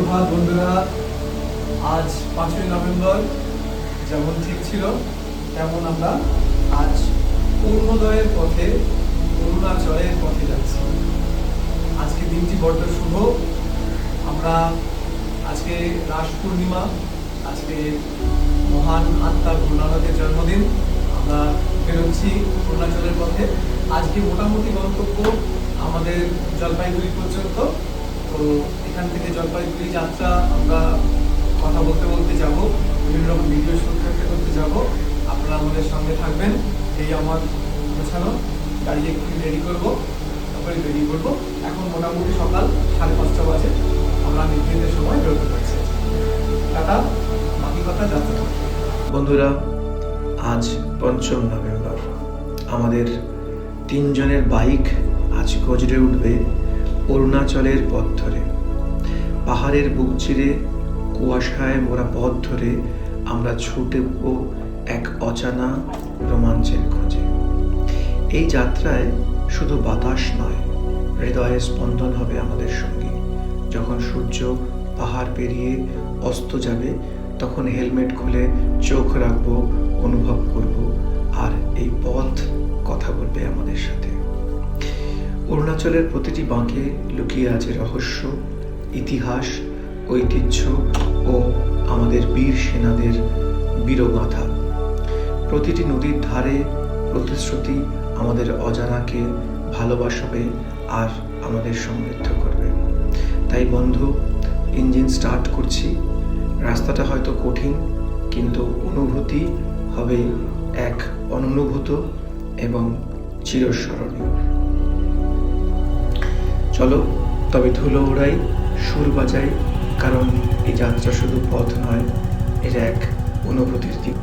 সুপ্রভাত বন্ধুরা। আজ 5ই নভেম্বর, যেমন ঠিক ছিল তেমন আমরা আজ অরুণোদয়ের পথে, অরুণাচলের পথে যাচ্ছি। আজকে দিনটি বড্ড শুভ। আমরা আজকে রাস পূর্ণিমা, আজকে মহান আত্মা গুরু নানকের জন্মদিন। আমরা বেরোচ্ছি অরুণাচলের পথে। আজকে মোটামুটি গন্তব্য আমাদের জলপাইগুড়ি পর্যন্ত। তো এখান থেকে জলপাইগুড়ি যাত্রা আমরা কথা বলতে বলতে যাব, বিভিন্ন রকম ভিডিও শুট করতে করতে যাব। আপনারা আমাদের সঙ্গে থাকবেন। এই আমার গোছানো গাড়ি একটু রেডি করবো, তারপরে বেরিয়ে পড়বো। এখন মোটামুটি সকাল 5:30 বাজে। আমরা নির্ধারিত সময় বেরোতে পারছি। টাটা, বাকি কথা যাত্রা করতে। বন্ধুরা, আজ 5 নভেম্বর। আমাদের 3 জনের বাইক আজ গজরে উঠবে অরুণাচলের পথ ধরে। পাহাড়ের বুক চিরে কুয়াশায় মোড়া পথ ধরে আমরা ছুটে এক অজানা রোমাঞ্চের খোঁজে। এই যাত্রায় শুধু বাতাস নয়, হৃদয়ে স্পন্দন হবে আমাদের সঙ্গে। যখন সূর্য পাহাড় পেরিয়ে অস্ত যাবে, তখন হেলমেট খুলে চোখ রাখবো, অনুভব করব, আর এই পথ কথা বলবে আমাদের সাথে। অরুণাচলের প্রতিটি বাঁকে লুকিয়ে আছে রহস্য, ইতিহাস, ঐতিহ্য ও আমাদের বীর সেনাদের বীরগাথা। প্রতিটি নদীর ধারে প্রতিশ্রুতি আমাদের অজানাকে ভালোবাসবে আর আমাদের সমৃদ্ধ করবে। তাই বন্ধু, ইঞ্জিন স্টার্ট করছি। রাস্তাটা হয়তো কঠিন, কিন্তু অনুভূতি হবে এক অননুভূত এবং চিরস্মরণীয়। চলো তবে ধুলো ওড়াই, সুর বাজাই, কারণ এই যাত্রা শুধু পথ নয়, এটা এক অনুভূতির দিক।